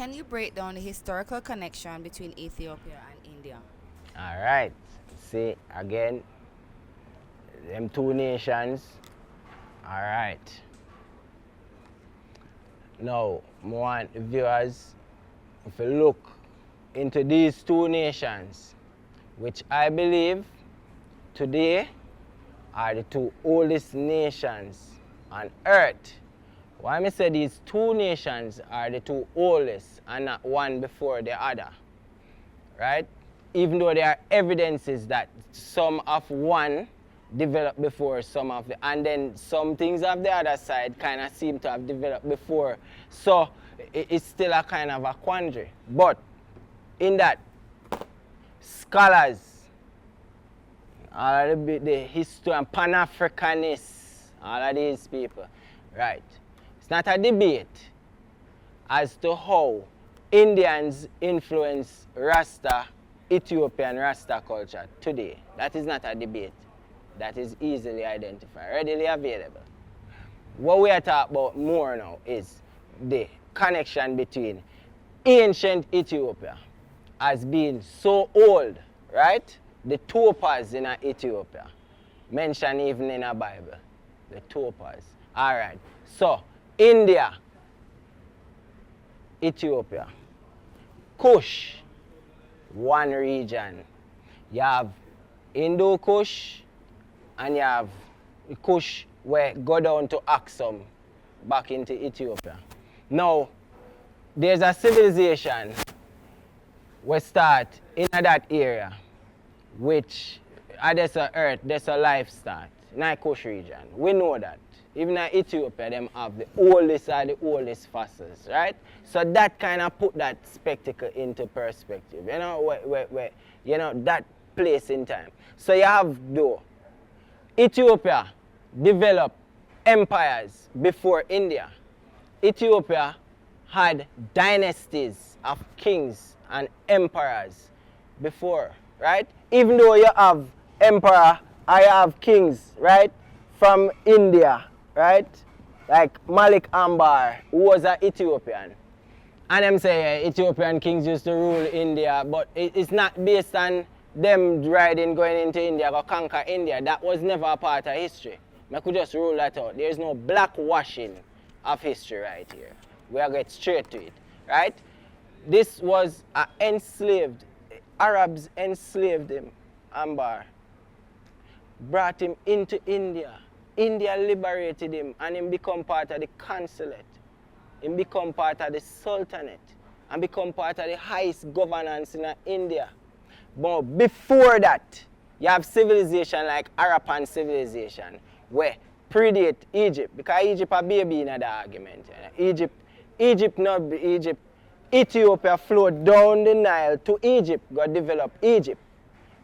can you break down the historical connection between Ethiopia and India? All right. See, again, them two nations. All right. Now, I want the viewers, if you look into these two nations, which I believe today are the two oldest nations on earth. Why I say these two nations are the two oldest and not one before the other, right? Even though there are evidences that some of one developed before some of the, and then some things of the other side kind of seem to have developed before. So it's still a kind of a quandary. But in that, scholars, all of the history and Pan-Africanists, all of these people, right? It's not a debate as to how Indians influence Rasta, Ethiopian Rasta culture today. That is not a debate. That is easily identified, readily available. What we are talking about more now is the connection between ancient Ethiopia as being so old, right? The topaz in Ethiopia, mentioned even in the Bible, the topaz. All right, so India, Ethiopia, Kush, one region. You have Indo Kush and you have Kush where go down to Aksum, back into Ethiopia. Now, there's a civilization we start in that area, which there's a earth, there's a life start in the Kush region. We know that. Even in Ethiopia, them have the oldest of the oldest fossils, right? So that kind of put that spectacle into perspective, you know, where you know, that place in time. So you have, though, Ethiopia developed empires before India. Ethiopia had dynasties of kings and emperors before, right? Even though you have emperor, I have kings, right? From India, right? Like Malik Ambar, who was an Ethiopian. And them say Ethiopian kings used to rule India, but it's not based on them riding going into India or conquer India. That was never a part of history. I could just rule that out. There's no blackwashing of history right here. We are get straight to it, right? This was enslaved. Arabs enslaved him, Ambar. Brought him into India. India liberated him and him become part of the consulate. Him become part of the sultanate and become part of the highest governance in India. But before that, you have civilization like Harappan civilization where predate Egypt, because Egypt a baby in the argument. Egypt not Egypt. Ethiopia flowed down the Nile to Egypt, got develop Egypt.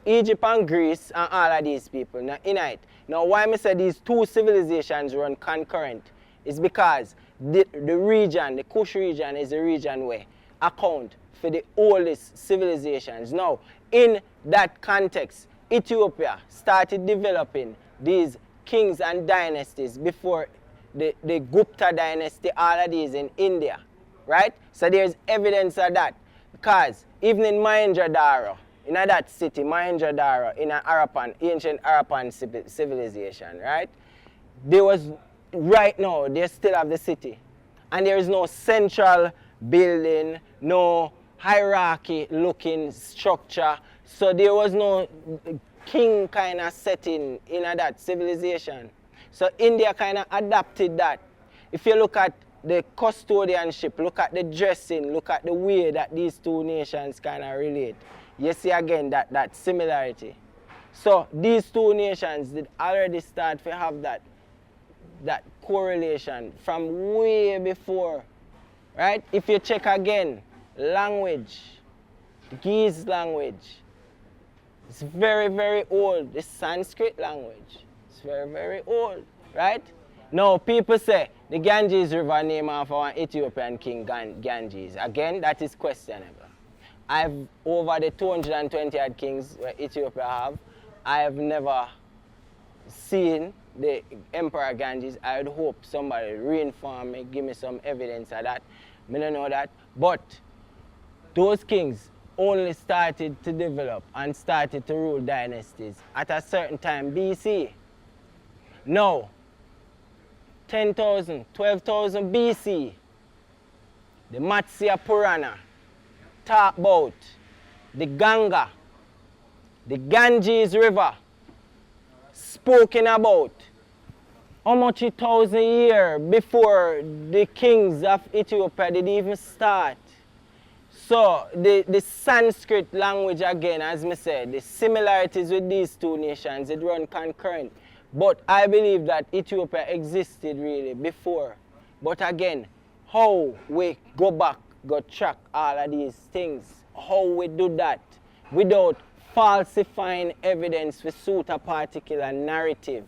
Egypt and Greece and all of these people now in it. Now why I say these two civilizations run concurrent is because the region, the Kush region is the region where account for the oldest civilizations. Now in that context, Ethiopia started developing these kings and dynasties before the Gupta dynasty, all of these in India, right? So there's evidence of that because even in Mohenjo-daro, in that city, Mohenjo-daro, in an ancient Harappan civilization, right? There was, right now, they still have the city. And there is no central building, no hierarchy-looking structure. So there was no king kind of setting in that civilization. So India kind of adapted that. If you look at the custodianship, look at the dressing, look at the way that these two nations kind of relate, you see again that similarity. So these two nations did already start to have that correlation from way before, right? If you check again, language, the Ge'ez language, it's very, very old. The Sanskrit language, it's very, very old, right? Now people say the Ganges River named after an Ethiopian king Ganges. Again, that is questionable. I've over the 220 odd kings where Ethiopia have, I have never seen the Emperor Ganges. I would hope somebody reinform me, give me some evidence of that. I don't know that. But those kings only started to develop and started to rule dynasties at a certain time BC. Now, 10,000, 12,000 BC, the Matsya Purana talk about the Ganga, the Ganges River, spoken about how much 1,000 years before the kings of Ethiopia did even start. So the Sanskrit language again, as I said, the similarities with these two nations, it run concurrent. But I believe that Ethiopia existed really before. But again, how we go back, go track all of these things, how we do that without falsifying evidence to suit a particular narrative.